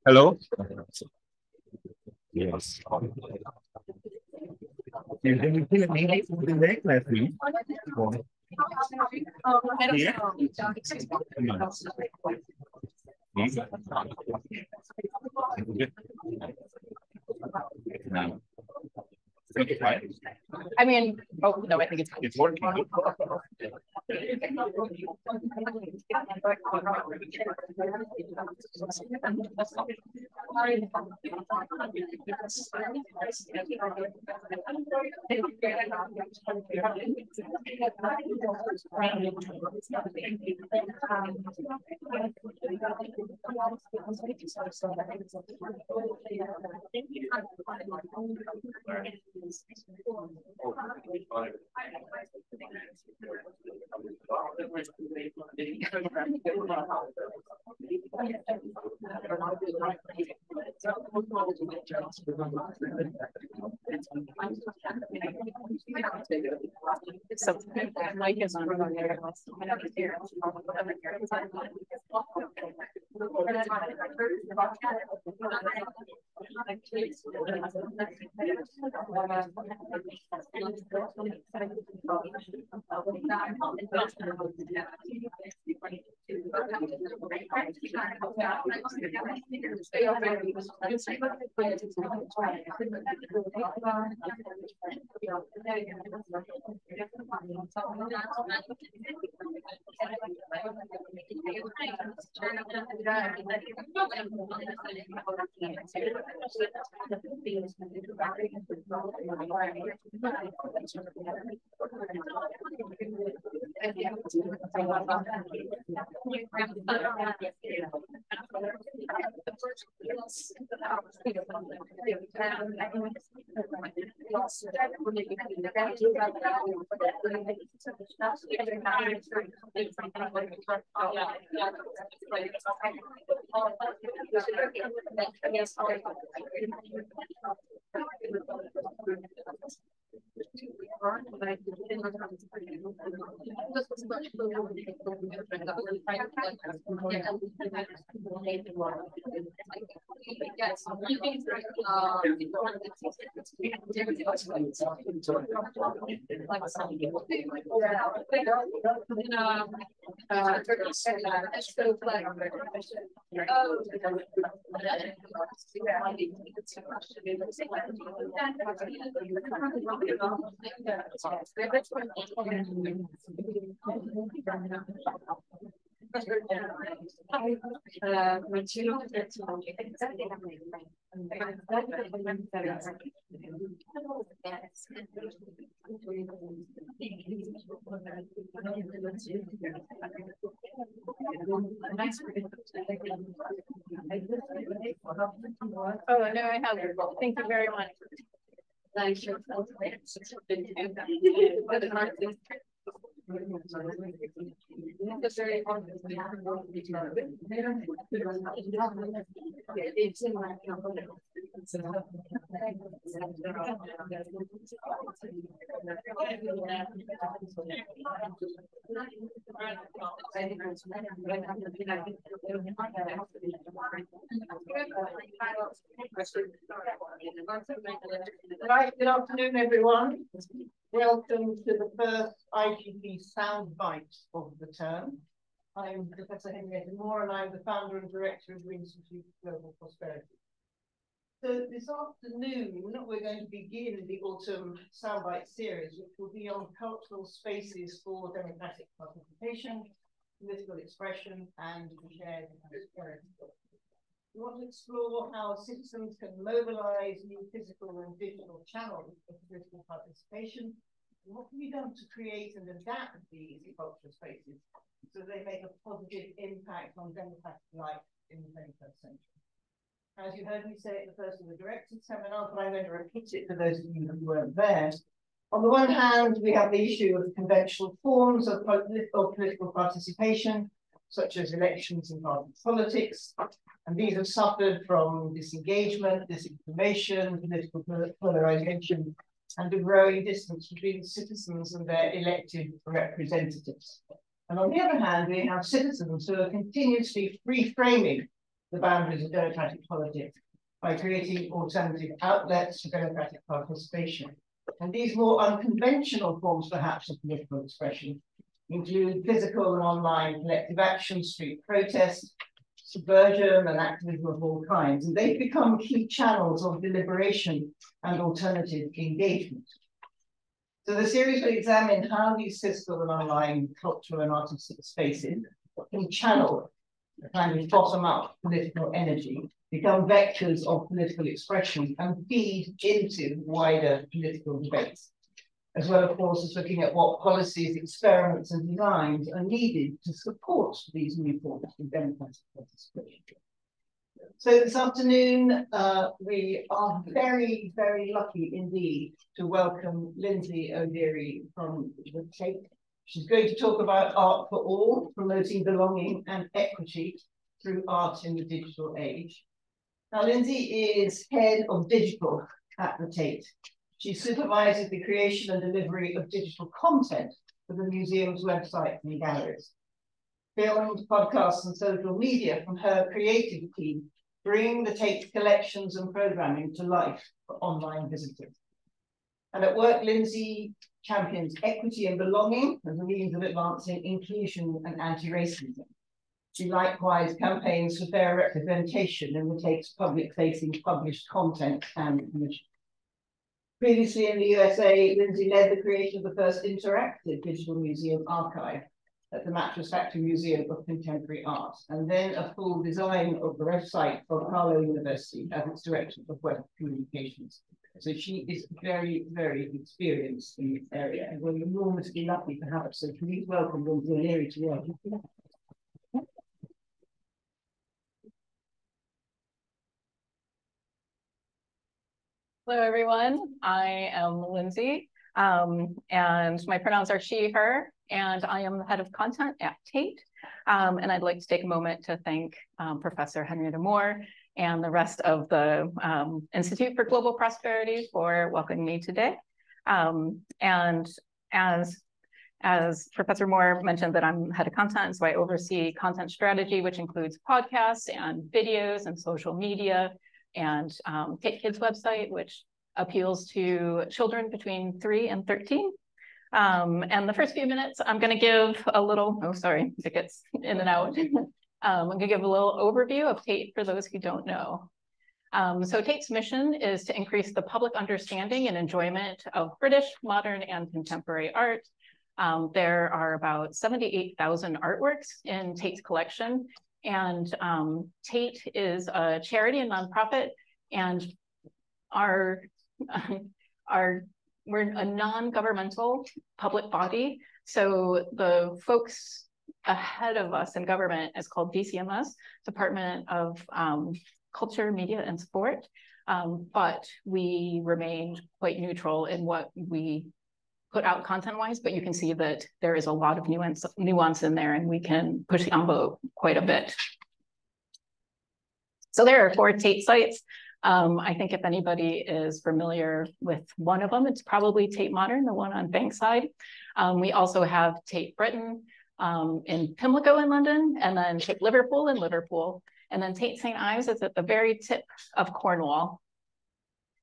Hello? Yes. You didn't feel maybe for the next lesson. I mean, oh no, I think it's working. So Mike is on there. Oh, no, I have. Thank you very much. Right, good afternoon, everyone. Welcome to the first IGP Soundbite of the term. I'm Professor Henrietta Moore, and I'm the founder and director of the Institute for Global Prosperity. So this afternoon, we're going to begin the autumn Soundbite series, which will be on cultural spaces for democratic participation, political expression, and shared prosperity. We want to explore how citizens can mobilize new physical and digital channels of political participation, and what can be done to create and adapt these cultural spaces so they make a positive impact on democratic life in the 21st century. As you heard me say at the first of the directed seminar, but I'm going to repeat it for those of you who weren't there. On the one hand, we have the issue of conventional forms of political participation, such as elections and party politics, and these have suffered from disengagement, disinformation, political polarization, and a growing distance between citizens and their elected representatives. And on the other hand, we have citizens who are continuously reframing the boundaries of democratic politics by creating alternative outlets for democratic participation. And these more unconventional forms, perhaps, of political expression include physical and online collective action, street protest, subversion, and activism of all kinds. And they've become key channels of deliberation and alternative engagement. So the series will examine how these physical and online cultural and artistic spaces can channel a kind of bottom-up political energy, become vectors of political expression, and feed into wider political debates. As well, of course, as looking at what policies, experiments, and designs are needed to support these new forms of democratic participation. So this afternoon, we are very, very lucky indeed to welcome Lindsay from the Tate. She's going to talk about art for all, promoting belonging and equity through art in the digital age. Now, Lindsay is head of digital at the Tate. She supervises the creation and delivery of digital content for the museum's website and galleries. Films, podcasts, and social media from her creative team bring the Tate's collections and programming to life for online visitors. And at work, Lindsay champions equity and belonging as a means of advancing inclusion and anti-racism. She likewise campaigns for fair representation in the Tate's public-facing published content and commission. Previously in the USA, Lindsay led the creation of the first interactive digital museum archive at the Mattress Factory Museum of Contemporary Art, and then a full design of the website for Carlow University as its director of web communications. So she is very, very experienced in this area, and we're enormously lucky to have her. So please welcome Lindsay to you. Hello, everyone. I am Lindsay, and my pronouns are she, her, and I am the head of content at Tate. And I'd like to take a moment to thank Professor Henrietta Moore and the rest of the Institute for Global Prosperity for welcoming me today. And as Professor Moore mentioned, that I'm head of content, so I oversee content strategy, which includes podcasts and videos and social media, and Tate Kids website, which appeals to children between 3 and 13. And the first few minutes, I'm going to give a little, oh, sorry, it gets in and out. I'm going to give a little overview of Tate for those who don't know. So Tate's mission is to increase the public understanding and enjoyment of British, modern, and contemporary art. There are about 78,000 artworks in Tate's collection. And Tate is a charity and nonprofit, and we're a non-governmental public body. So the folks ahead of us in government is called DCMS, Department of Culture, Media, and Sport. But we remained quite neutral in what we put out content-wise, but you can see that there is a lot of nuance in there, and we can push the envelope quite a bit. So there are 4 Tate sites. I think if anybody is familiar with one of them, it's probably Tate Modern, the one on Bankside. We also have Tate Britain in Pimlico in London, and then Tate Liverpool in Liverpool, and then Tate St. Ives is at the very tip of Cornwall.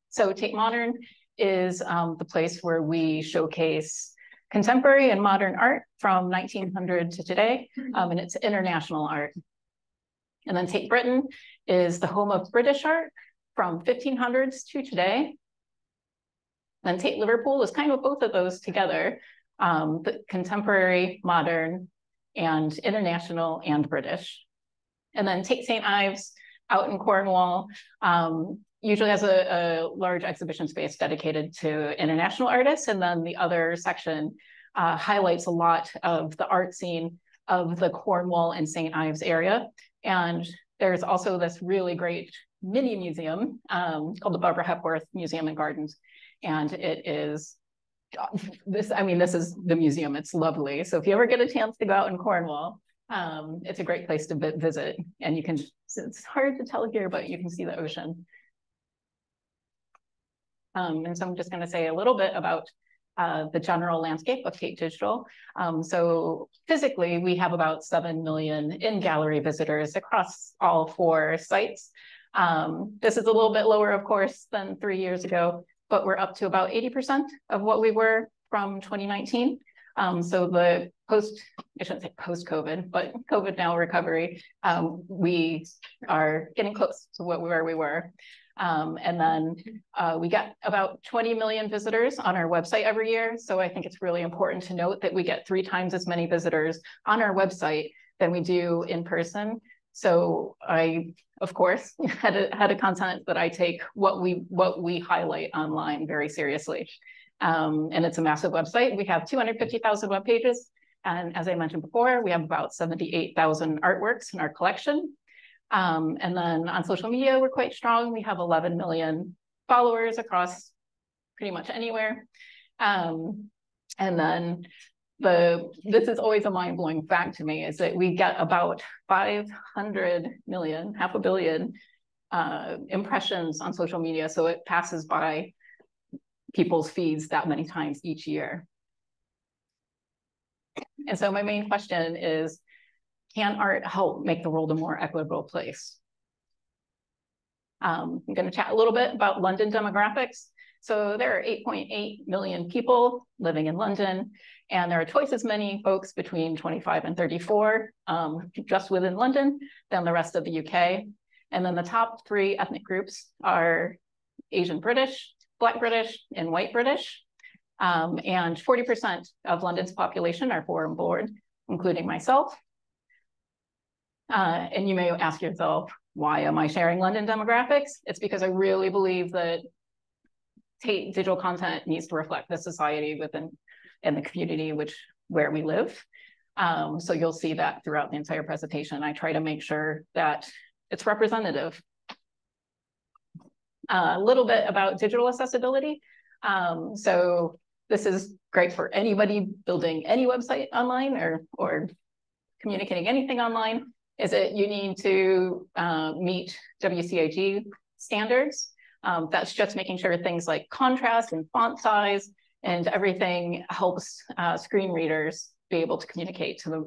So Tate Modern is the place where we showcase contemporary and modern art from 1900 to today, and it's international art. And then Tate Britain is the home of British art from 1500s to today. Then Tate Liverpool is kind of both of those together, the contemporary, modern, and international and British. And then Tate St. Ives out in Cornwall usually has a large exhibition space dedicated to international artists. And then the other section highlights a lot of the art scene of the Cornwall and St. Ives area. And there's also this really great mini museum called the Barbara Hepworth Museum and Gardens. And it is this is the museum. It's lovely. So if you ever get a chance to go out in Cornwall, it's a great place to visit. And you can, it's hard to tell here, but you can see the ocean. And so I'm just going to say a little bit about the general landscape of Tate Digital. So physically, we have about 7 million in-gallery visitors across all 4 sites. This is a little bit lower, of course, than 3 years ago, but we're up to about 80% of what we were from 2019. So the I shouldn't say post-COVID, but COVID now recovery, we are getting close to where we were. And then we get about 20 million visitors on our website every year. So I think it's really important to note that we get 3 times as many visitors on our website than we do in person. So I, of course, had a content that I take what we highlight online very seriously. And it's a massive website. We have 250,000 web pages. And as I mentioned before, we have about 78,000 artworks in our collection. And then on social media, we're quite strong. We have 11 million followers across pretty much anywhere. And then this is always a mind-blowing fact to me, is that we get about 500 million, 500 million impressions on social media. So it passes by people's feeds that many times each year. And so my main question is, can art help make the world a more equitable place? I'm going to chat a little bit about London demographics. So there are 8.8 million people living in London, and there are twice as many folks between 25 and 34 just within London than the rest of the UK. And then the top 3 ethnic groups are Asian British, Black British, and White British. And 40% of London's population are foreign born, including myself. And you may ask yourself, why am I sharing London demographics? It's because I really believe that Tate digital content needs to reflect the society within and the community where we live. So you'll see that throughout the entire presentation. I try to make sure that it's representative. A little bit about digital accessibility. So this is great for anybody building any website online or communicating anything online. Is that you need to meet WCAG standards. That's just making sure things like contrast and font size and everything helps screen readers be able to communicate to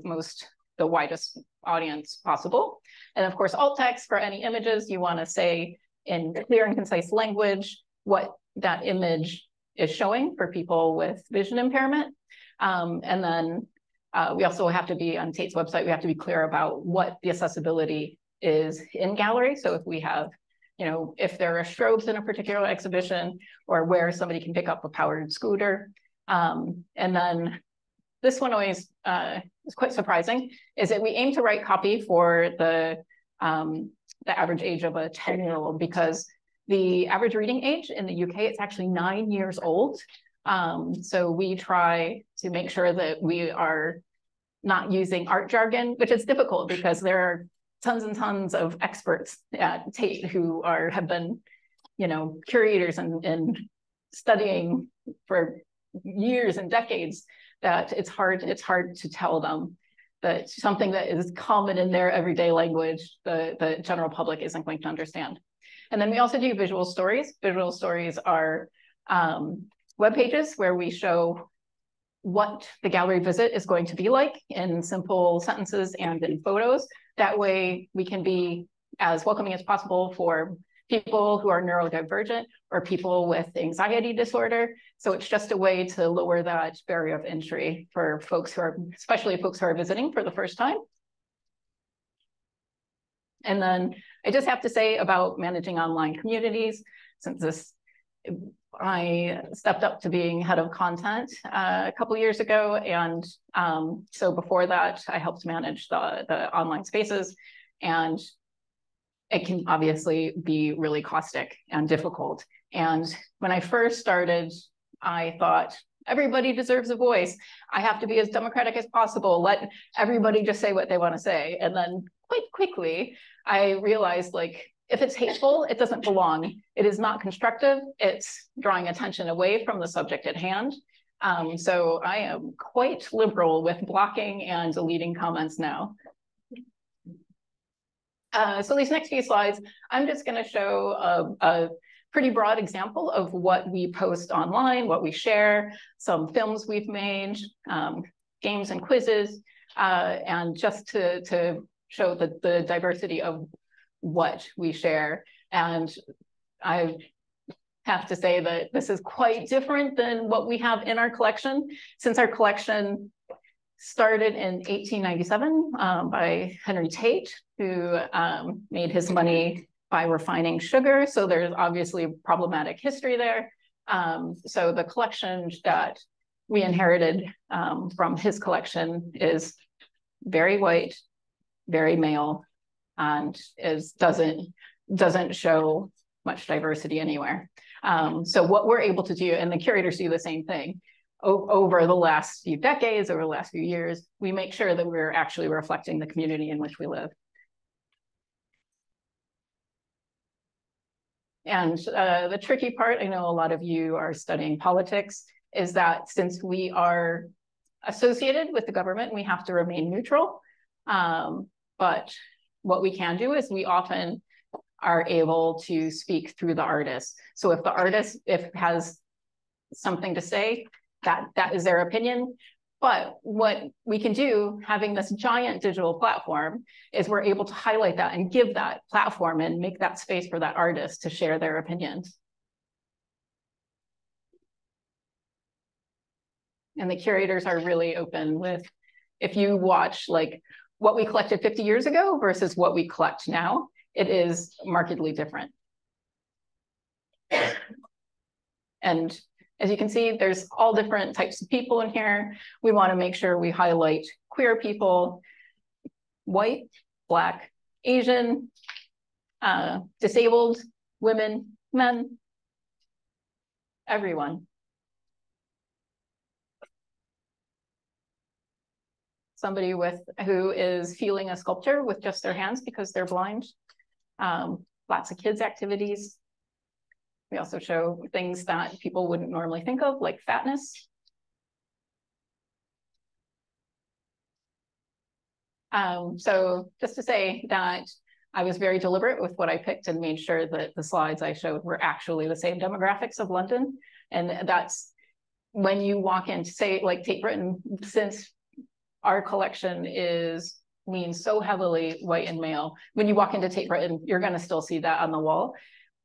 the widest audience possible. And of course, alt text for any images, you want to say in clear and concise language what that image is showing for people with vision impairment. And then we also have to be on Tate's website, we have to be clear about what the accessibility is in gallery. So if we have, if there are strobes in a particular exhibition or where somebody can pick up a powered scooter. And then this one always is quite surprising, is that we aim to write copy for the average age of a 10-year-old, because the average reading age in the UK, it's actually 9 years old. So we try to make sure that we are not using art jargon, which is difficult because there are tons and tons of experts at Tate who have been, curators and studying for years and decades, that it's hard to tell them that something that is common in their everyday language, the general public isn't going to understand. And then we also do visual stories. Visual stories are web pages where we show what the gallery visit is going to be like in simple sentences and in photos. That way we can be as welcoming as possible for people who are neurodivergent or people with anxiety disorder. So it's just a way to lower that barrier of entry for folks who are, especially folks who are visiting for the first time. And then I just have to say about managing online communities, since I stepped up to being head of content a couple of years ago. And so before that, I helped manage the online spaces, and it can obviously be really caustic and difficult. And when I first started, I thought, everybody deserves a voice. I have to be as democratic as possible. Let everybody just say what they want to say. And then quite quickly, I realized, like, if it's hateful, it doesn't belong. It is not constructive. It's drawing attention away from the subject at hand. So I am quite liberal with blocking and deleting comments now. So these next few slides, I'm just going to show a pretty broad example of what we post online, what we share, some films we've made, games and quizzes, and just to show the diversity of what we share. And I have to say that this is quite different than what we have in our collection, since our collection started in 1897 by Henry Tate, who made his money by refining sugar. So there's obviously problematic history there. So the collection that we inherited from his collection is very white, very male, and doesn't show much diversity anywhere. So what we're able to do, and the curators do the same thing, over the last few decades, over the last few years, we make sure that we're actually reflecting the community in which we live. And the tricky part, I know a lot of you are studying politics, is that since we are associated with the government, we have to remain neutral. But what we can do is we often are able to speak through the artist. So if the artist has something to say, that is their opinion. But what we can do, having this giant digital platform, is we're able to highlight that and give that platform and make that space for that artist to share their opinions. And the curators are really open with, if you watch like what we collected 50 years ago versus what we collect now, it is markedly different. And as you can see, there's all different types of people in here. We want to make sure we highlight queer people, white, Black, Asian, disabled, women, men, everyone. Somebody who is feeling a sculpture with just their hands because they're blind. Lots of kids' activities. We also show things that people wouldn't normally think of, like fatness. So just to say that I was very deliberate with what I picked and made sure that the slides I showed were actually the same demographics of London. And that's when you walk in, say, like Tate Britain, since our collection leans so heavily white and male, when you walk into Tate Britain, you're going to still see that on the wall.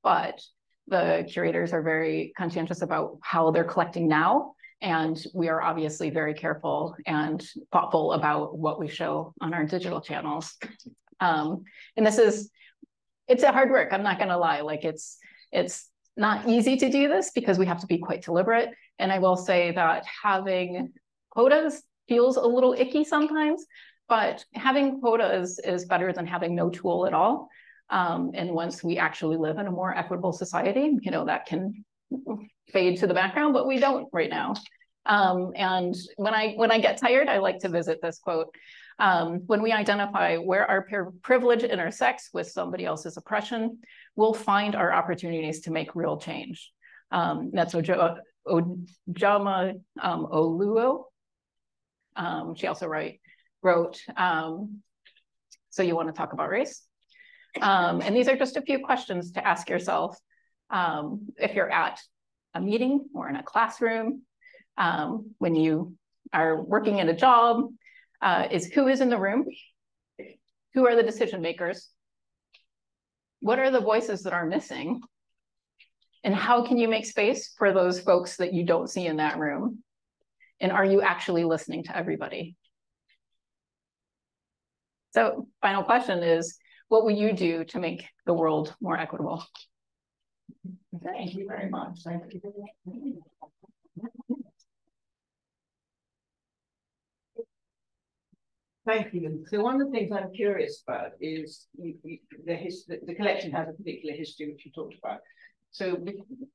But the curators are very conscientious about how they're collecting now. And we are obviously very careful and thoughtful about what we show on our digital channels. And it's a hard work, I'm not going to lie. Like it's not easy to do this because we have to be quite deliberate. And I will say that having quotas feels a little icky sometimes, but having quotas is better than having no tool at all. And once we actually live in a more equitable society, you know, that can fade to the background, but we don't right now. And when I get tired, I like to visit this quote. When we identify where our privilege intersects with somebody else's oppression, we'll find our opportunities to make real change. That's Ojama Oluo. She also wrote, So You Want to Talk About Race? And these are just a few questions to ask yourself if you're at a meeting or in a classroom, when you are working in a job, who is in the room? Who are the decision makers? What are the voices that are missing? And how can you make space for those folks that you don't see in that room? And are you actually listening to everybody? So, final question is, what will you do to make the world more equitable? Thank you very much. Thank you. Thank you. So one of the things I'm curious about is the collection has a particular history, which you talked about. So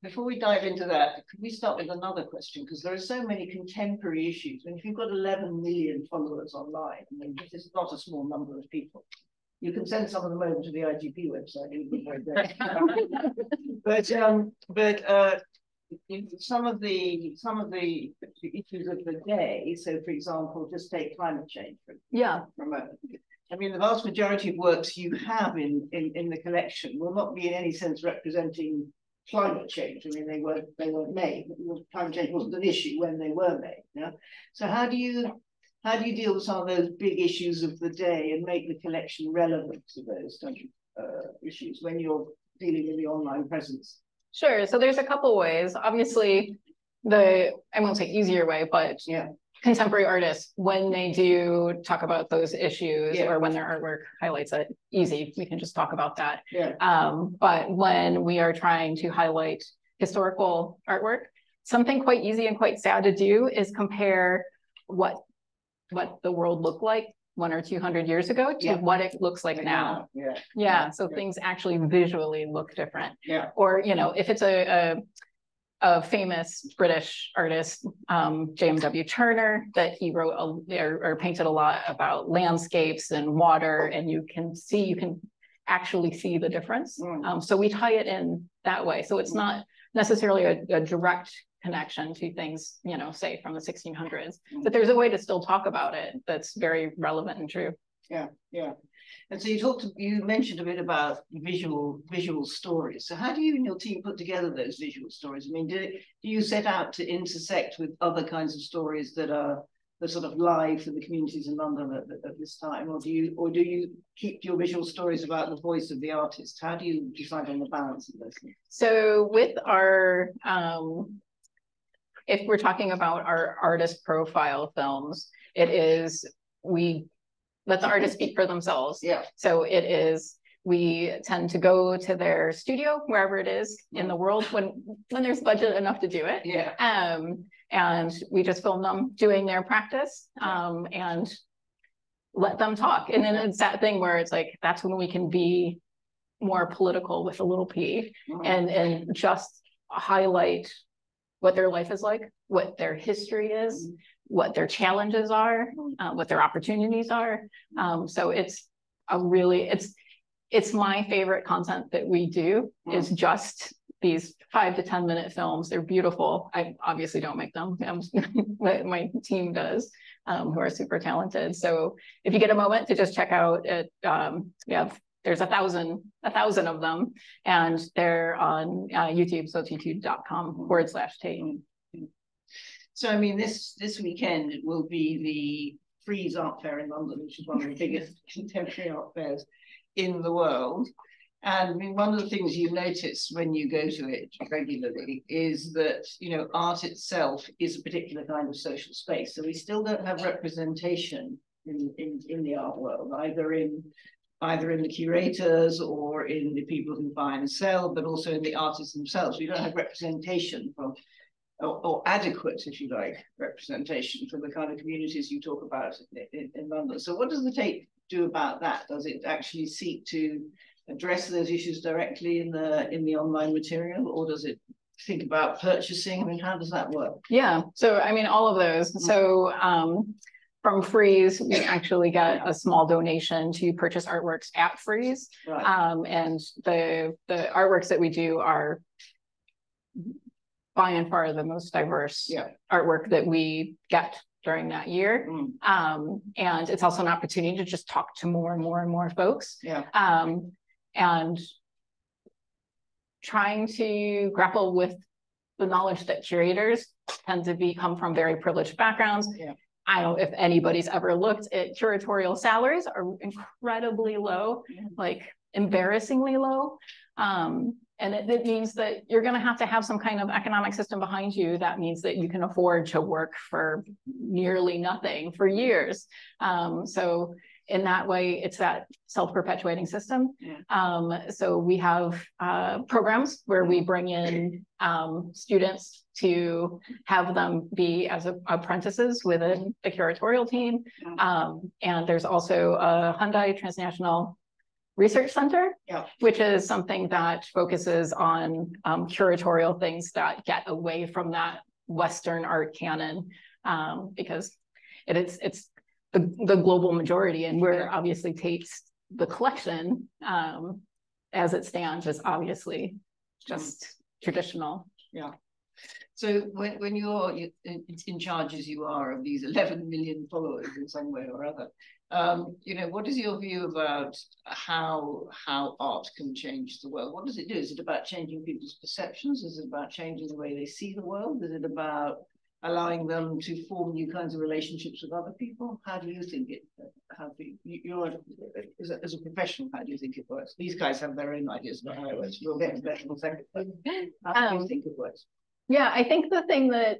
before we dive into that, could we start with another question? Because there are so many contemporary issues. And if you've got 11 million followers online, I mean, this is not a small number of people. You can send some of them over to the IGP website. But some of the issues of the day. So, for example, just take climate change. I mean, the vast majority of works you have in the collection will not be in any sense representing climate change. I mean, they weren't made. Climate change wasn't an issue when they were made. Yeah. So how do you deal with some of those big issues of the day and make the collection relevant to those issues when you're dealing with the online presence? Sure. So there's a couple ways. Obviously, I won't say easier way, but yeah, contemporary artists, when they do talk about those issues, or when their artwork highlights it, easy, we can just talk about that. Yeah. But when we are trying to highlight historical artwork, something quite easy and quite sad to do is compare what the world looked like 100 or 200 years ago to what it looks like now. So things actually visually look different. Or, you know, if it's a famous British artist, J.M.W. Turner, that he wrote or painted a lot about landscapes and water, and you can actually see the difference. So we tie it in that way. So it's not necessarily a direct connection to things, you know, say from the 1600s, but there's a way to still talk about it that's very relevant and true. Yeah. And so you mentioned a bit about visual stories. So how do you and your team put together those visual stories? I mean, do you set out to intersect with other kinds of stories that are sort of live for the communities in London at this time, or do you keep your visual stories about the voice of the artist? How do you decide on the balance of those things? So with our if we're talking about our artist profile films, we let the artist speak for themselves. Yeah. So we tend to go to their studio, wherever it is in the world, when there's budget enough to do it. Yeah. And we just film them doing their practice, and let them talk. And then it's that thing where it's like, that's when we can be more political with a little p, and just highlight what their life is like, what their history is, what their challenges are, what their opportunities are. So it's my favorite content that we do is just these 5 to 10 minute films. They're beautiful. I obviously don't make them. My team does, who are super talented. So if you get a moment to just check out it, there's 1,000 of them, and they're on YouTube, so it's youtube.com/Tate. So, I mean, this weekend will be the Frieze Art Fair in London, which is one of the biggest contemporary art fairs in the world. And I mean, one of the things you notice when you go to it regularly is that, you know, art itself is a particular kind of social space. So we still don't have representation in the art world, either in the curators or in the people who buy and sell, but also in the artists themselves. We don't have representation from or adequate, if you like, representation for the kind of communities you talk about in London. So what does the Tate do about that? Does it actually seek to address those issues directly in the online material, or does it think about purchasing? I mean, how does that work? Yeah, so I mean, all of those. So from Freeze, we actually get a small donation to purchase artworks at Freeze. Right. And the artworks that we do are by and far the most diverse artwork that we get during that year. And it's also an opportunity to just talk to more and more and more folks. And trying to grapple with the knowledge that curators tend to come from very privileged backgrounds. I don't know if anybody's ever looked at curatorial salaries are incredibly low, like embarrassingly low. And it means that you're going to have some kind of economic system behind you. That means that you can afford to work for nearly nothing for years. So in that way, it's that self-perpetuating system. So we have programs where we bring in students to have them be as apprentices within the curatorial team. And there's also a Hyundai Transnational Research Center, which is something that focuses on curatorial things that get away from that Western art canon, because it's the global majority, and we're obviously Tate's, the collection as it stands is obviously just traditional. So when you're in charge, as you are, of these 11 million followers in some way or other, you know, what is your view about how art can change the world? What does it do? Is it about changing people's perceptions? Is it about changing the way they see the world? Is it about allowing them to form new kinds of relationships with other people? How do you think it? As a professional, how do you think it works? These guys have their own ideas about how it works. We'll get to that in a second. How do you think it works? Yeah, I think the thing that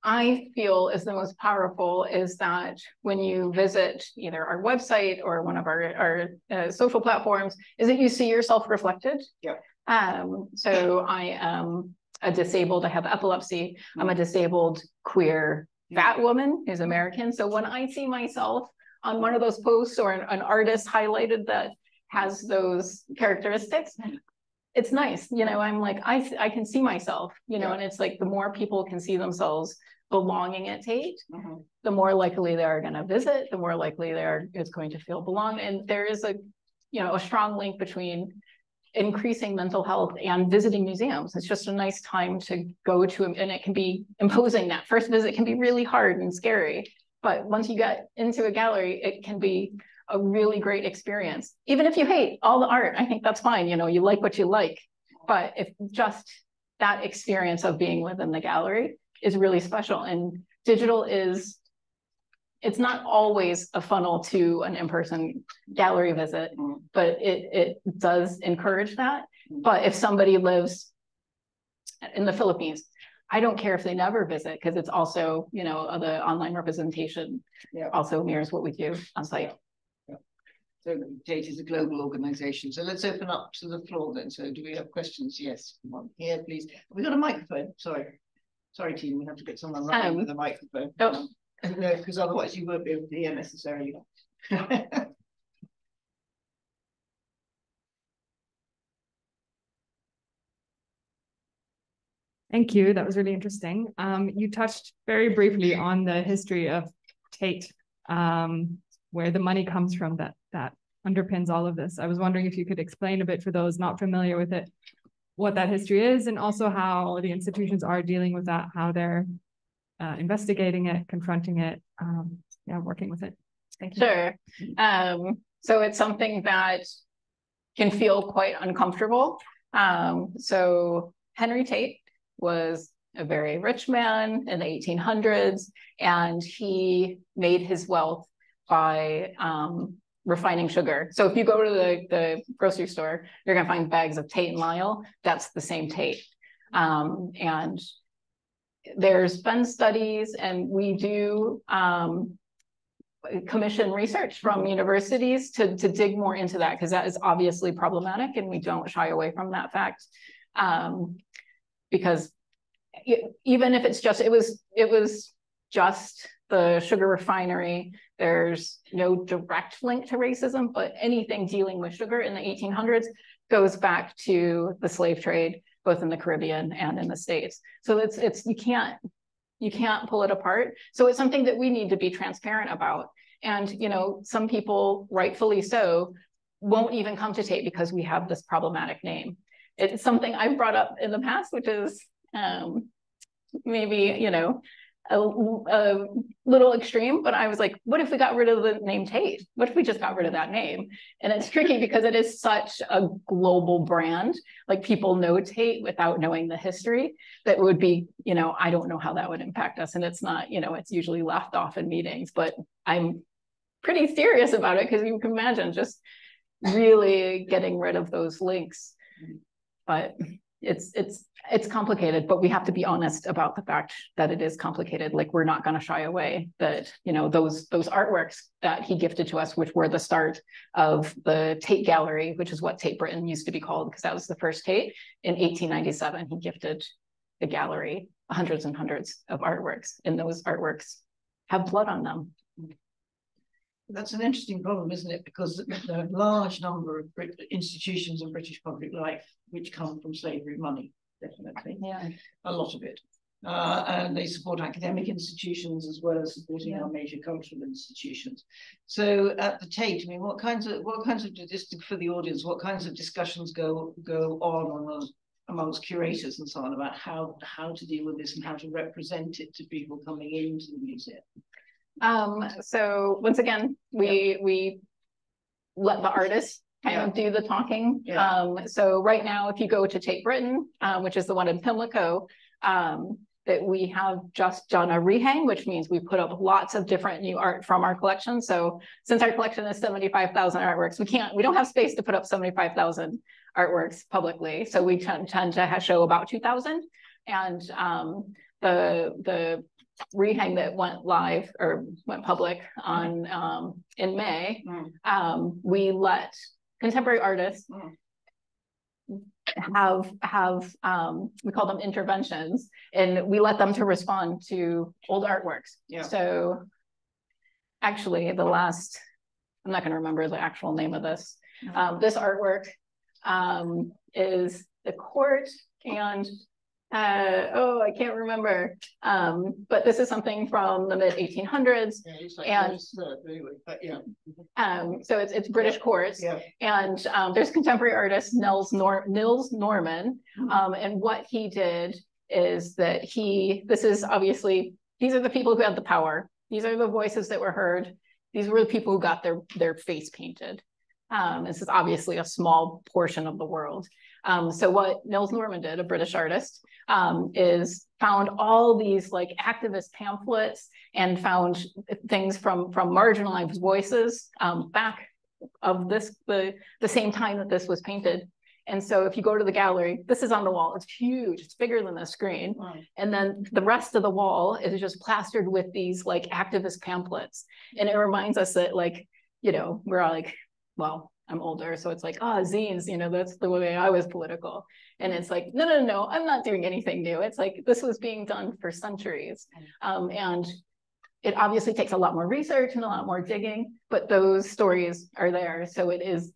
I feel is the most powerful is that when you visit either our website or one of our social platforms, is that you see yourself reflected. So I am a disabled, I have epilepsy. I'm a disabled queer fat woman who's American. So when I see myself on one of those posts or an artist highlighted that has those characteristics, it's nice, you know, I'm like, I can see myself, you know, and it's like the more people can see themselves belonging at Tate, the more likely they are going to visit, the more likely it's going to feel belong. And there is a strong link between increasing mental health and visiting museums. It's just a nice time to go to, and it can be imposing. That first visit can be really hard and scary, but once you get into a gallery, it can be a really great experience. Even if you hate all the art, I think that's fine. You know, you like what you like, but if just that experience of being within the gallery is really special. And digital it's not always a funnel to an in-person gallery visit, but it does encourage that. But if somebody lives in the Philippines, I don't care if they never visit, because it's also, you know, the online representation also mirrors what we do on site. So Tate is a global organization. So let's open up to the floor then. So do we have questions? Yes, one here, please. We got a microphone. Sorry, team. We have to get someone running with a microphone. No, because otherwise you won't be able to hear necessarily. Thank you. That was really interesting. You touched very briefly on the history of Tate, where the money comes from that underpins all of this. I was wondering if you could explain a bit for those not familiar with it, what that history is, and also how the institutions are dealing with that, how they're investigating it, confronting it, working with it. Thank you. Sure. So it's something that can feel quite uncomfortable. So Henry Tate was a very rich man in the 1800s, and he made his wealth by refining sugar. So if you go to the grocery store, you're gonna find bags of Tate and Lyle. That's the same Tate. And there's been studies, and we do commission research from universities to dig more into that, because that is obviously problematic, and we don't shy away from that fact. because even if it's just, it was just the sugar refinery, there's no direct link to racism, but anything dealing with sugar in the 1800s goes back to the slave trade, both in the Caribbean and in the States. So it's you can't pull it apart. So it's something that we need to be transparent about. And, you know, some people, rightfully so, won't even come to Tate because we have this problematic name. It's something I've brought up in the past, which is maybe, you know, a little extreme, but I was like, what if we got rid of the name Tate? What if we just got rid of that name? And it's tricky because it is such a global brand. Like, people know Tate without knowing the history. That would be, you know, I don't know how that would impact us. And it's not, you know, it's usually left off in meetings, but I'm pretty serious about it because you can imagine just really getting rid of those links. But it's complicated, but we have to be honest about the fact that it is complicated. Like, we're not going to shy away that, you know, those artworks that he gifted to us, which were the start of the Tate Gallery, which is what Tate Britain used to be called, because that was the first Tate. In 1897, he gifted the gallery hundreds and hundreds of artworks, and those artworks have blood on them. That's an interesting problem, isn't it? Because there are a large number of institutions in British public life which come from slavery money, definitely. Yeah. A lot of it. And they support academic institutions as well as supporting our major cultural institutions. So at the Tate, I mean, what kinds of just for the audience, what kinds of discussions go on amongst curators and so on about how to deal with this and how to represent it to people coming into the museum? So once again, we let the artists kind of do the talking. So right now, if you go to Tate Britain, which is the one in Pimlico, that we have just done a rehang, which means we put up lots of different new art from our collection. So since our collection is 75,000 artworks, we don't have space to put up 75,000 artworks publicly. So we tend to show about 2,000. And the rehang that went live or went public on in May, we let contemporary artists have we call them interventions, and we let them to respond to old artworks. So actually I'm not going to remember the actual name of this. This artwork is the court, and I can't remember. But this is something from the mid 1800s. And so it's British courts. And there's contemporary artist Nils Norman. And what he did is that this is obviously, these are the people who had the power. These are the voices that were heard. These were the people who got their face painted. This is obviously a small portion of the world. So what Nils Norman did, a British artist, is found all these like activist pamphlets and found things from marginalized voices back of the same time that this was painted. And so if you go to the gallery, this is on the wall. It's huge. It's bigger than the screen. And then the rest of the wall is just plastered with these like activist pamphlets. And it reminds us that, like, you know, we're all like, well, I'm older, so it's like, zines, you know, that's the way I was political. And it's like, no, I'm not doing anything new. It's like, this was being done for centuries. And it obviously takes a lot more research and a lot more digging, but those stories are there. So it is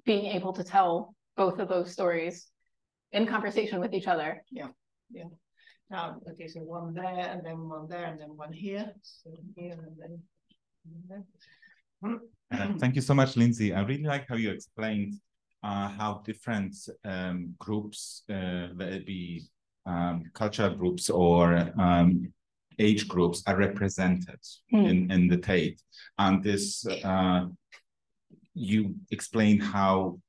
being able to tell both of those stories in conversation with each other. Now, okay, so one there, and then one there, and then one here. So here, and then there. Thank you so much, Lindsay. I really like how you explained how different groups, whether it be cultural groups or age groups, are represented in the Tate. And this, you explained how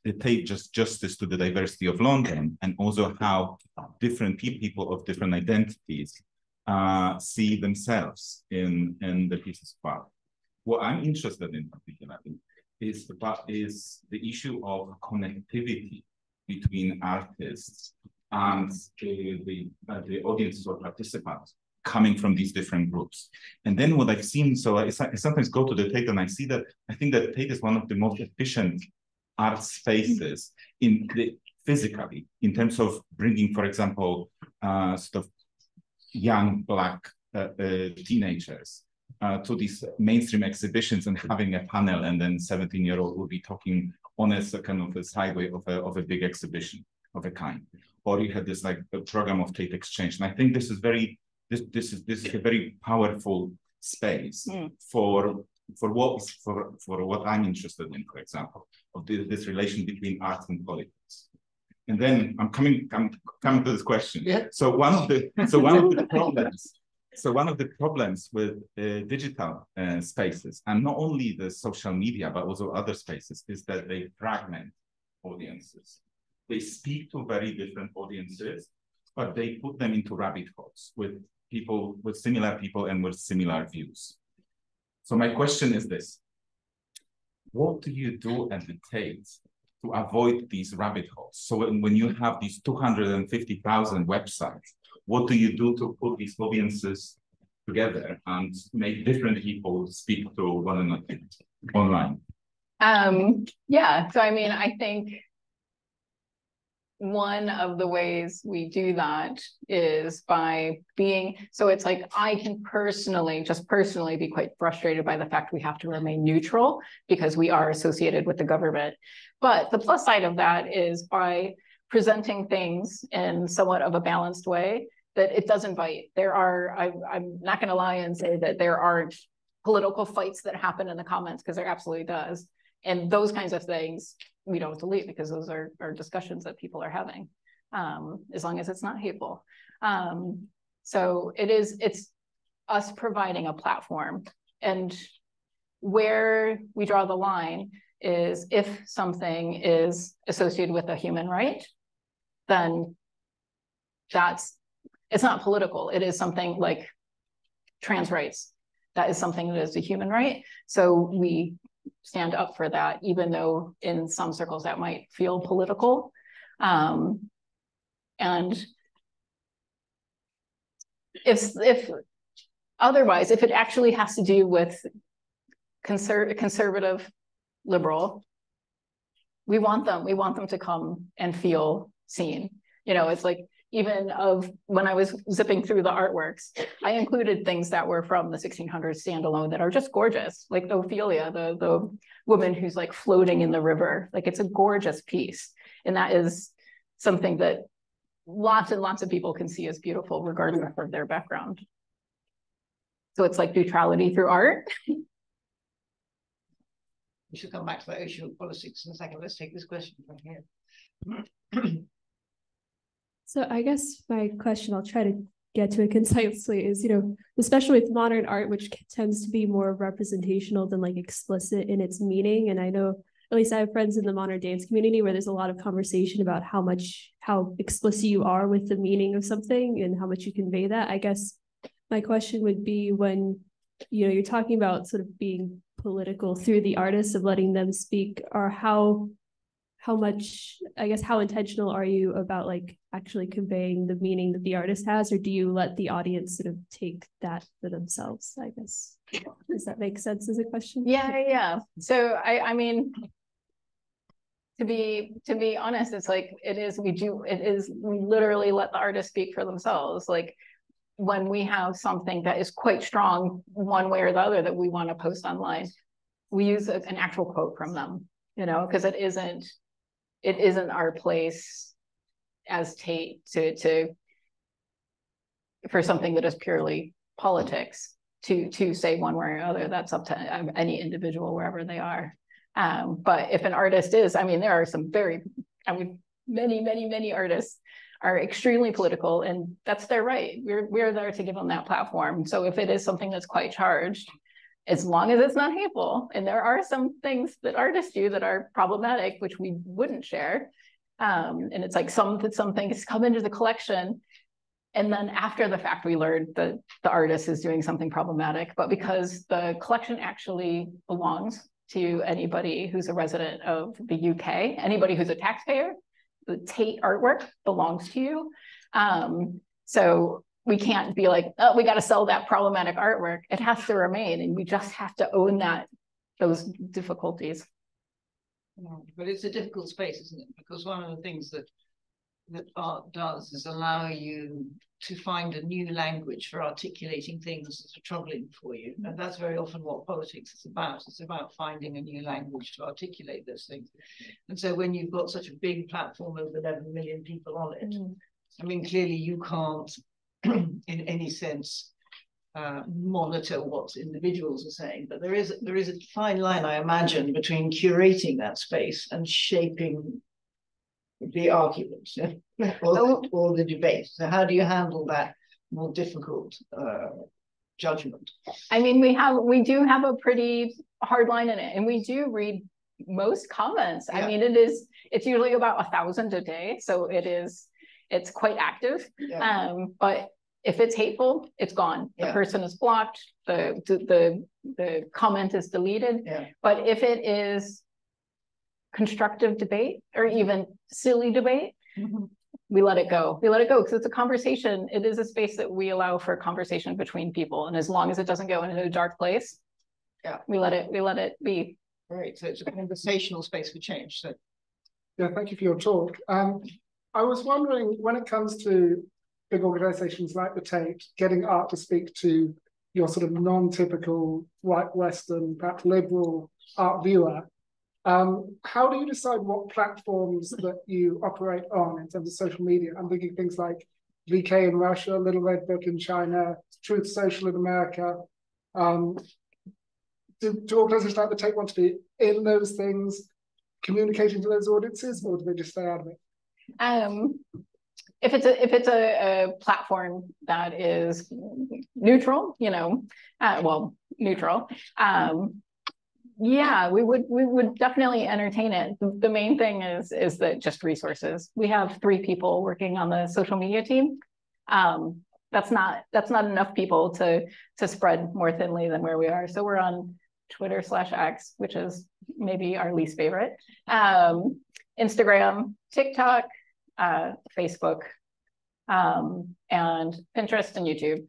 the Tate just justice to the diversity of London, and also how different people of different identities see themselves in the pieces of art. What I'm interested in particularly is the issue of connectivity between artists and the audiences or participants coming from these different groups. And then what I've seen, so I sometimes go to the Tate and I think that Tate is one of the most efficient art spaces physically, in terms of bringing, for example, sort of young Black teenagers to these mainstream exhibitions and having a panel, and then 17-year-old will be talking on a kind of a sideway of a big exhibition of a kind. Or you have this like a program of Tate Exchange. And I think this is this is a very powerful space for what I'm interested in, for example, of this relation between art and politics. And then I'm coming to this question. Yeah. So one of the problems with digital spaces, and not only the social media but also other spaces, is that they fragment audiences. They speak to very different audiences, but they put them into rabbit holes with people, with similar people and with similar views. So my question is this: what do you do at the Tate to avoid these rabbit holes? So when you have these 250,000 websites, what do you do to put these audiences together and make different people speak to one another online? Yeah, so I mean, I think one of the ways we do that is by being, so it's like I can just personally be quite frustrated by the fact we have to remain neutral because we are associated with the government. But the plus side of that is by presenting things in somewhat of a balanced way, that it does invite. There are, I'm not going to lie and say that there aren't political fights that happen in the comments, because there absolutely does. And those kinds of things we don't delete, because those are discussions that people are having, as long as it's not hateful. So it's us providing a platform. And where we draw the line is if something is associated with a human right, then it's not political. It is something like trans rights. That is something that is a human right. So we stand up for that, even though in some circles that might feel political. And if otherwise, if it actually has to do with conservative, liberal, we want them to come and feel seen. You know, it's like, even of when I was zipping through the artworks, I included things that were from the 1600s standalone that are just gorgeous, like Ophelia, the woman who's like floating in the river. Like, it's a gorgeous piece. And that is something that lots and lots of people can see as beautiful, regardless of their background. So it's like neutrality through art. We should come back to the issue of politics in a second. Let's take this question from here. So I guess my question, I'll try to get to it concisely, is, you know, especially with modern art, which tends to be more representational than like explicit in its meaning. And I know, at least I have friends in the modern dance community where there's a lot of conversation about how explicit you are with the meaning of something and how much you convey that. I guess my question would be, when, you know, you're talking about sort of being political through the artists, of letting them speak, or how much, I guess, how intentional are you about like actually conveying the meaning that the artist has, or do you let the audience sort of take that for themselves, I guess? Does that make sense as a question? Yeah. So I mean, to be honest, it's like, we literally let the artist speak for themselves. Like, when we have something that is quite strong one way or the other that we want to post online, we use an actual quote from them, you know, because it isn't our place as Tate for something that is purely politics to say one way or other. That's up to any individual wherever they are. But if an artist is, I mean, there are some many artists are extremely political, and that's their right. We're there to give them that platform. So if it is something that's quite charged, as long as it's not hateful, and there are some things that artists do that are problematic, which we wouldn't share. And it's like some things come into the collection, and then after the fact, we learned that the artist is doing something problematic. But because the collection actually belongs to anybody who's a resident of the UK, anybody who's a taxpayer, the Tate artwork belongs to you. So we can't be like, oh, we got to sell that problematic artwork. It has to remain, and we just have to own those difficulties. But it's a difficult space, isn't it? Because one of the things that art does is allow you to find a new language for articulating things that are troubling for you. And that's very often what politics is about. It's about finding a new language to articulate those things. And so when you've got such a big platform of 11 million people on it, I mean, clearly you can't, in any sense, monitor what individuals are saying, but there is a fine line, I imagine, between curating that space and shaping the argument or the debate. So how do you handle that more difficult judgment? I mean, we do have a pretty hard line in it, and we do read most comments. I mean, it's usually about 1,000 a day, so it's quite active. But if it's hateful, it's gone. The person is blocked. The comment is deleted. But if it is constructive debate or even silly debate, we let it go. We let it go because it's a conversation. It is a space that we allow for conversation between people, and as long as it doesn't go into a dark place, we let it be. Right. So it's a conversational space for change. So, yeah, thank you for your talk. I was wondering, when it comes to big organizations like the Tate, getting art to speak to your sort of non-typical white Western, perhaps liberal art viewer, how do you decide what platforms that you operate on in terms of social media? I'm thinking things like VK in Russia, Little Red Book in China, Truth Social in America. Do organizations like the Tate want to be in those things, communicating to those audiences, or do they just stay out of it? If it's a platform that is neutral, neutral, yeah, we would definitely entertain it. The main thing is that just resources. We have 3 people working on the social media team. That's not enough people to spread more thinly than where we are. So we're on Twitter/X, which is maybe our least favorite, Instagram, TikTok, Facebook, and Pinterest and YouTube.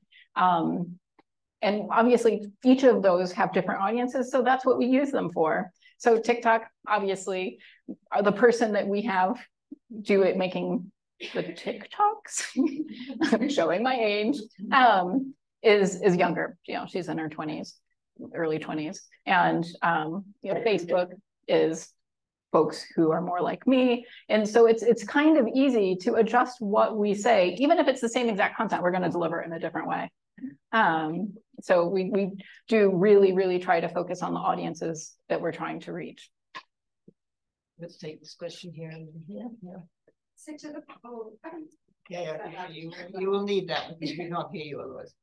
And obviously each of those have different audiences, so that's what we use them for. So TikTok, obviously, the person that we have do it making the TikToks, I'm showing my age, is younger. She's in her 20s, early 20s. And Facebook is folks who are more like me. And so it's kind of easy to adjust what we say. Even if it's the same exact content, we're going to deliver it in a different way. So we do really try to focus on the audiences that we're trying to reach. Let's take this question here and here. You will need that because we can't hear you otherwise.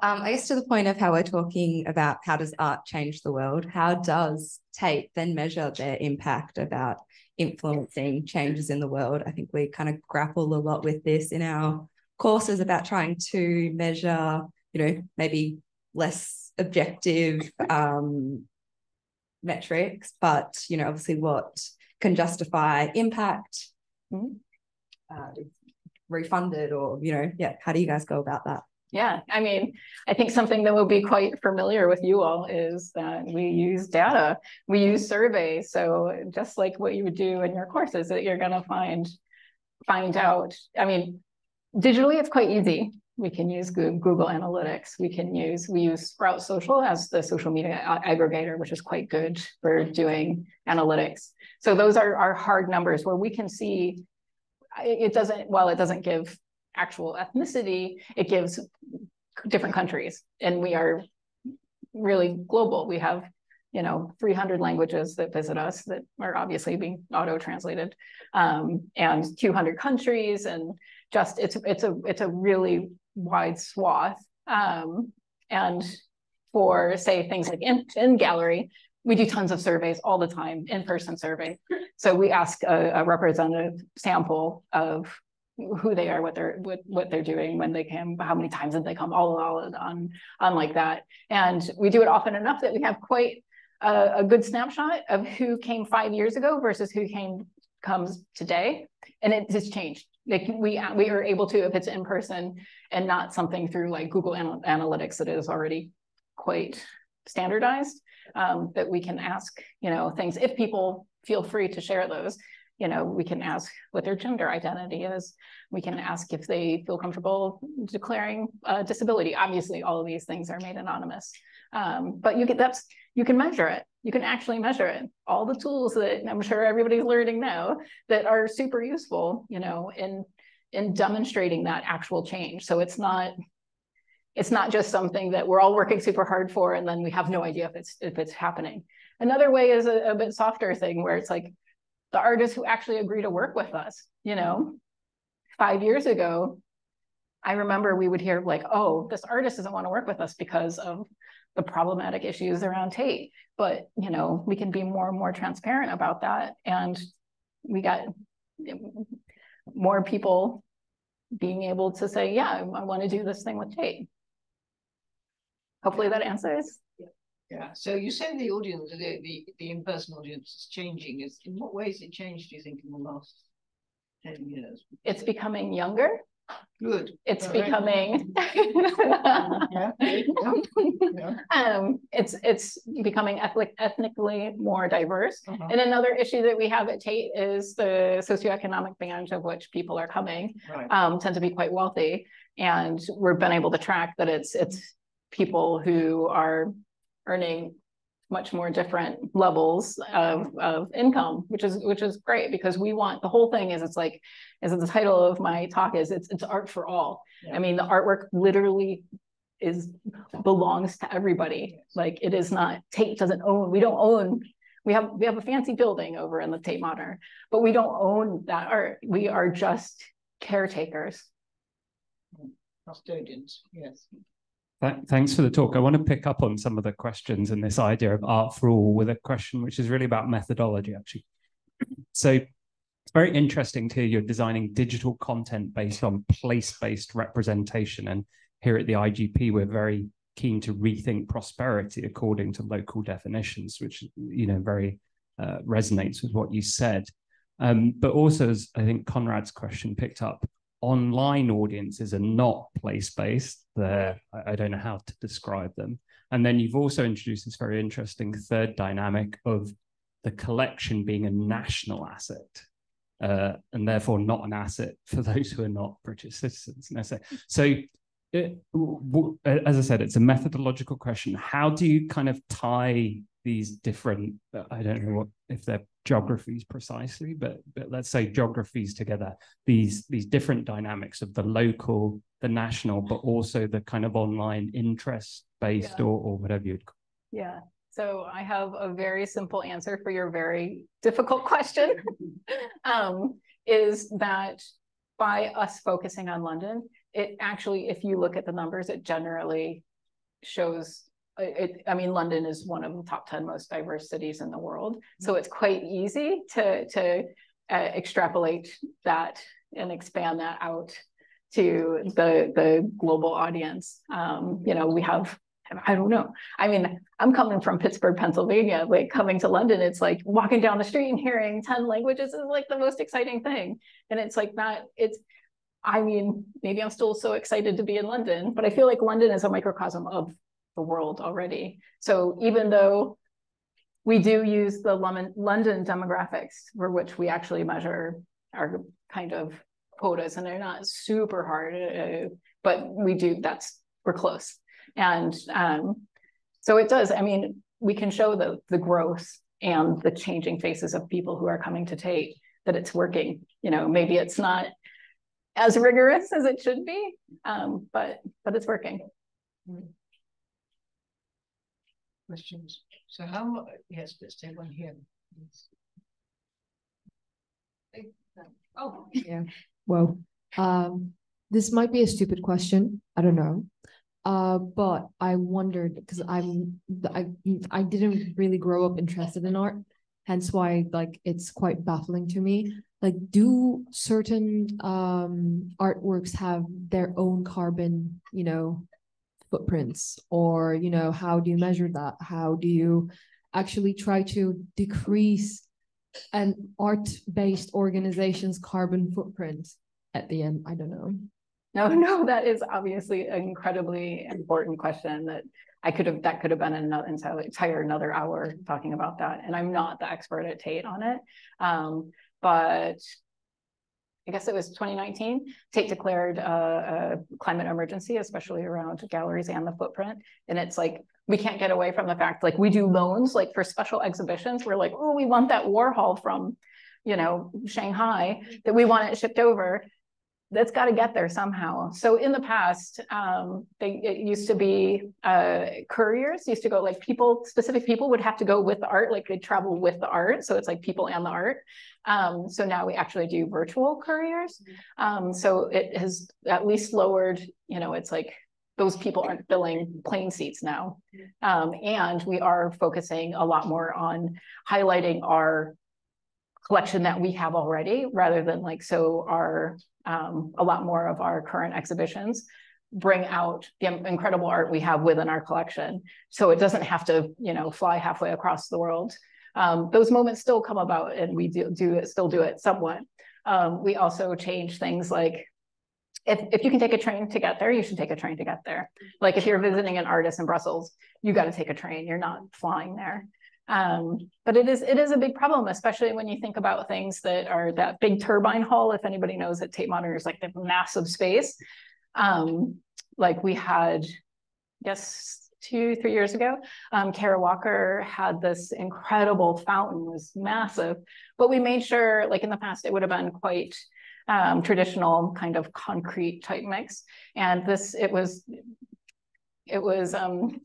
I guess to the point of how we're talking about how does art change the world, how does Tate then measure their impact about influencing changes in the world? I think we kind of grapple a lot with this in our courses about trying to measure, maybe less objective metrics, but, obviously what can justify impact, refunded or, how do you guys go about that? Yeah, I mean, I think something that will be quite familiar with you all is that we use data, we use surveys. So just like what you would do in your courses, that you're going to find out. I mean, digitally, it's quite easy. We can use Google Analytics. We use Sprout Social as the social media aggregator, which is quite good for doing analytics. So those are hard numbers where we can see it doesn't give actual ethnicity, it gives different countries, and we are really global. We have 300 languages that visit us that are obviously being auto-translated, and 200 countries, and just it's a really wide swath. And for say things like in gallery, we do tons of surveys all the time, in-person survey. So we ask a representative sample of who they are, what they're doing, when they came, how many times did they come, all on like that. And we do it often enough that we have quite a good snapshot of who came 5 years ago versus who comes today. And it has changed. Like we are able to, if it's in person and not something through like Google Analytics that is already quite standardized, that we can ask, things, if people feel free to share those. We can ask what their gender identity is. We can ask if they feel comfortable declaring disability. Obviously, all of these things are made anonymous, but you can measure it. You can actually measure it. All the tools that I'm sure everybody's learning now that are super useful, in demonstrating that actual change. So it's not just something that we're all working super hard for, and then we have no idea if it's happening. Another way is a bit softer thing where it's like, the artists who actually agree to work with us, 5 years ago, I remember we would hear like, oh, this artist doesn't want to work with us because of the problematic issues around Tate. But, we can be more and more transparent about that. And we got more people being able to say, yeah, I want to do this thing with Tate. Hopefully that answers. Yeah, so you say the audience, the in-person audience is changing. In what ways it changed, do you think, in the last 10 years? It's becoming younger. Good. It's becoming it's becoming ethnically more diverse. And another issue that we have at Tate is the socioeconomic band of which people are coming, tend to be quite wealthy. And we've been able to track that it's people who are earning much more different levels of income, which is great, because we want, the whole thing is, it's like, as the title of my talk is, it's art for all. I mean, the artwork literally belongs to everybody. Like, it is not, Tate doesn't own, we don't own, we have a fancy building over in the Tate Modern, but we don't own that art. We are just caretakers. Custodians, yes. Thanks for the talk. I want to pick up on some of the questions and this idea of art for all with a question which is really about methodology, actually. So it's very interesting to hear you're designing digital content based on place-based representation. And here at the IGP, we're very keen to rethink prosperity according to local definitions, which, very resonates with what you said. But also, as I think Conrad's question picked up, online audiences are not place-based. I don't know how to describe them. And then you've also introduced this very interesting third dynamic of the collection being a national asset, and therefore not an asset for those who are not British citizens. So as I said, it's a methodological question. How do you kind of tie these different, I don't know if they're geographies precisely, but let's say geographies together, these different dynamics of the local, the national, but also the kind of online interest-based or whatever you'd call it. Yeah. So I have a very simple answer for your very difficult question, is that by us focusing on London, it actually, if you look at the numbers, it generally shows, London is one of the top 10 most diverse cities in the world. So it's quite easy to extrapolate that and expand that out to the global audience. We have, I don't know. I mean, I'm coming from Pittsburgh, Pennsylvania. Like, coming to London, it's like walking down the street and hearing 10 languages is like the most exciting thing. And it's like that, maybe I'm still so excited to be in London, but I feel like London is a microcosm of the world already. So even though we do use the London demographics, for which we actually measure our kind of quotas, and they're not super hard, but we're close. And so it does, we can show the growth and the changing faces of people who are coming to Tate, that it's working. Maybe it's not as rigorous as it should be, but it's working. Questions? So how much? Yes, let's take one here. Oh, yeah. Well, this might be a stupid question. I don't know. But I wondered, because I didn't really grow up interested in art, hence why it's quite baffling to me. Do certain artworks have their own carbon, footprints, or how do you measure that? How do you actually try to decrease an art-based organization's carbon footprint at the end? I don't know. No, that is obviously an incredibly important question that that could have been another entire another hour talking about that. And I'm not the expert at Tate on it. But I guess it was 2019, Tate declared a climate emergency, especially around galleries and the footprint. And it's like, we can't get away from the fact, like we do loans, like for special exhibitions, we're like, oh, we want that Warhol from, you know, Shanghai, that we want it shipped over. That's got to get there somehow. So in the past, it used to be couriers used to go, like specific people would have to go with the art, like they'd travel with the art. So it's like people and the art. So now we actually do virtual couriers. So it has at least lowered, you know, it's like those people aren't filling plane seats now. And we are focusing a lot more on highlighting our collection that we have already, rather than like, so our a lot more of our current exhibitions bring out the incredible art we have within our collection. So it doesn't have to, you know, fly halfway across the world. Those moments still come about, and we still do it somewhat. We also change things like, if you can take a train to get there, you should take a train to get there. Like if you're visiting an artist in Brussels, you got to take a train, you're not flying there. But it is a big problem, especially when you think about things that are that big turbine hall. If anybody knows that Tate Modern is like the massive space, like we had, I guess 2-3 years ago, Kara Walker had this incredible fountain, it was massive, but we made sure, like in the past, it would have been quite traditional kind of concrete type mix, and it was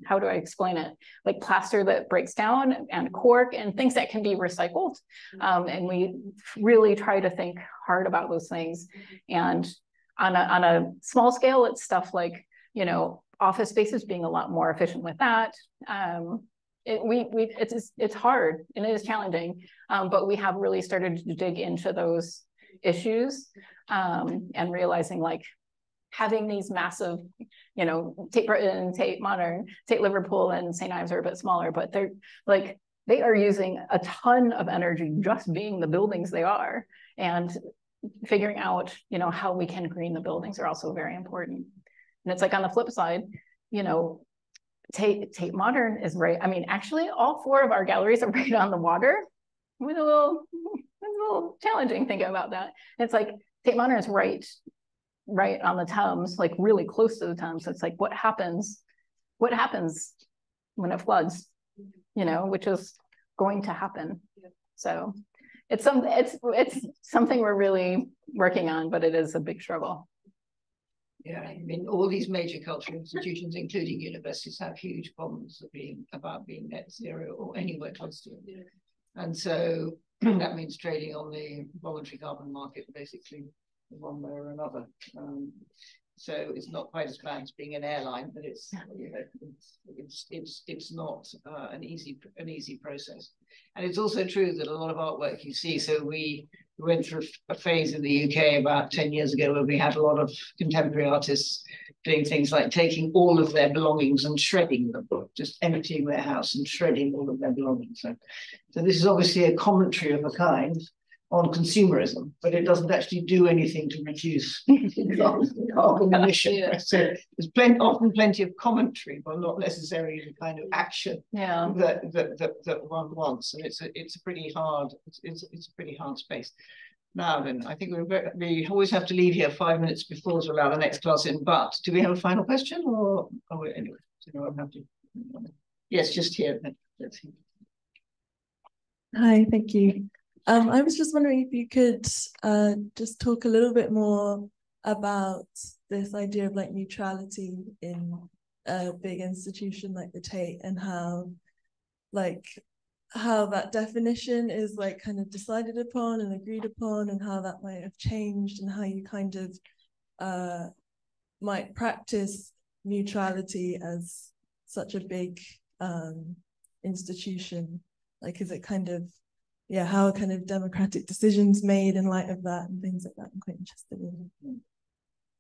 how do I explain it? Like plaster that breaks down and cork and things that can be recycled. And we really try to think hard about those things. And on a small scale, it's stuff like, you know, office spaces being a lot more efficient with that. It's hard and it is challenging, but we have really started to dig into those issues and realizing like, having these massive, you know, Tate Britain, Tate Modern, Tate Liverpool, and St. Ives are a bit smaller, but they are using a ton of energy just being the buildings they are, and figuring out, you know, how we can green the buildings are also very important. And it's like on the flip side, you know, Tate Modern is right. I mean, actually, all 4 of our galleries are right on the water. With a little challenging thinking about that. It's like Tate Modern is right on the Thames, like really close to the Thames. It's like, what happens when it floods, you know, which is going to happen. So it's something we're really working on, but it is a big struggle. Yeah, I mean, all these major cultural institutions, including universities, have huge problems about being net zero or anywhere close to it. And so that means trading on the voluntary carbon market, basically, one way or another. So it's not quite as bad as being an airline, but it's, you know, it's not an easy process. And it's also true that a lot of artwork you see. So we went through a phase in the UK about 10 years ago where we had a lot of contemporary artists doing things like taking all of their belongings and shredding them, just emptying their house and shredding all of their belongings. So this is obviously a commentary of a kind on consumerism, but it doesn't actually do anything to reduce carbon emission. Yeah. So there's often plenty of commentary, but not necessarily the kind of action that one wants. And it's a pretty hard space. Now then, I think we always have to leave here 5 minutes before to allow the next class in. But do we have a final question, or anyway? You know, I'm happy. Yes, just here. Let's see. Hi, thank you. I was just wondering if you could just talk a little bit more about this idea of like neutrality in a big institution like the Tate, and how that definition is like kind of decided upon and agreed upon, and how that might have changed, and how you kind of might practice neutrality as such a big institution. Like, is it kind of, yeah, how are kind of democratic decisions made in light of that and things like that? I'm quite interested in.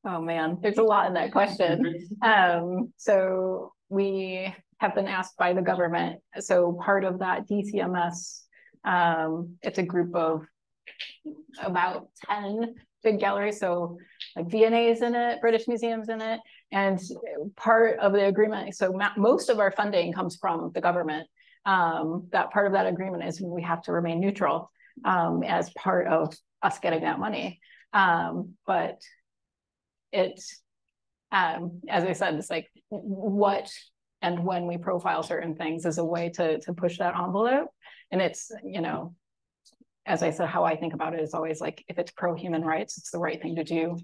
Oh man, there's a lot in that question. So we have been asked by the government. So part of that DCMS, it's a group of about 10 big galleries. So like V&A is in it, British Museum's in it, And part of the agreement, so most of our funding comes from the government. That part of that agreement is we have to remain neutral as part of us getting that money. But it's, as I said, it's like what and when we profile certain things is a way to push that envelope. And it's, you know, as I said, how I think about it is always like, if it's pro-human rights, it's the right thing to do.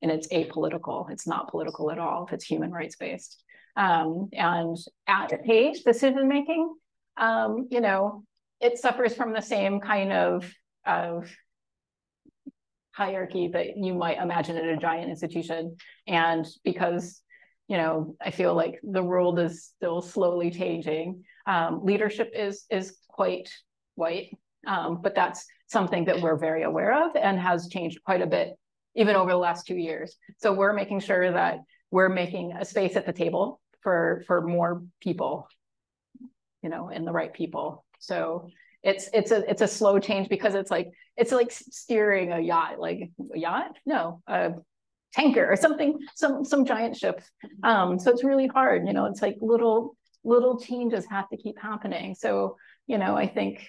And it's apolitical. It's not political at all if it's human rights based. And at Tate, decision making, you know, it suffers from the same kind of hierarchy that you might imagine in a giant institution. And because, you know, I feel like the world is still slowly changing. Leadership is quite white, but that's something that we're very aware of and has changed quite a bit, even over the last 2 years. So we're making sure that we're making a space at the table for more people, you know, and the right people. So it's a slow change because it's like steering a yacht, like a yacht? No, a tanker or something, some giant ship. So it's really hard, you know, it's like little changes have to keep happening. So, you know, I think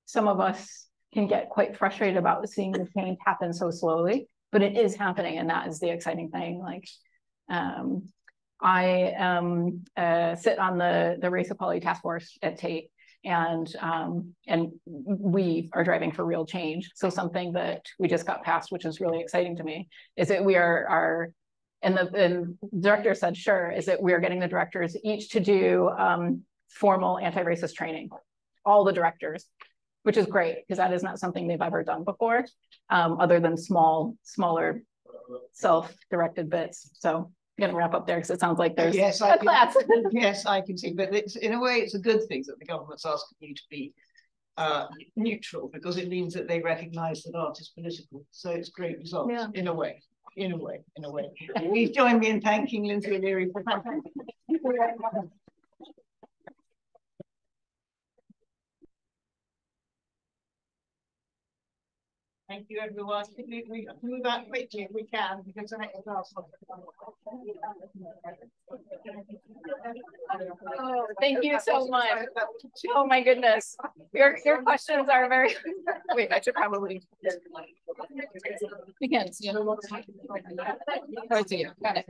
some of us can get quite frustrated about seeing the change happen so slowly, but it is happening, and that is the exciting thing. Like, I sit on the race equality task force at Tate, and we are driving for real change. So something that we just got passed, which is really exciting to me, is that we are and the director said, sure, is that we are getting the directors each to do formal anti-racist training, all the directors, which is great because that is not something they've ever done before, other than smaller self-directed bits. So I'm gonna wrap up there because it sounds like there's a class. Yes, I can see, but it's, in a way, it's a good thing that the government's asking you to be neutral, because it means that they recognize that art is political. So it's great results, Yeah. in a way. Please join me in thanking Lindsay O'Leary for that. Thank you, everyone. We move out quickly if we can, because I think last one. Oh, thank you so much. Oh my goodness. Your questions are very wait, I should probably again. Oh, it's you. Got it.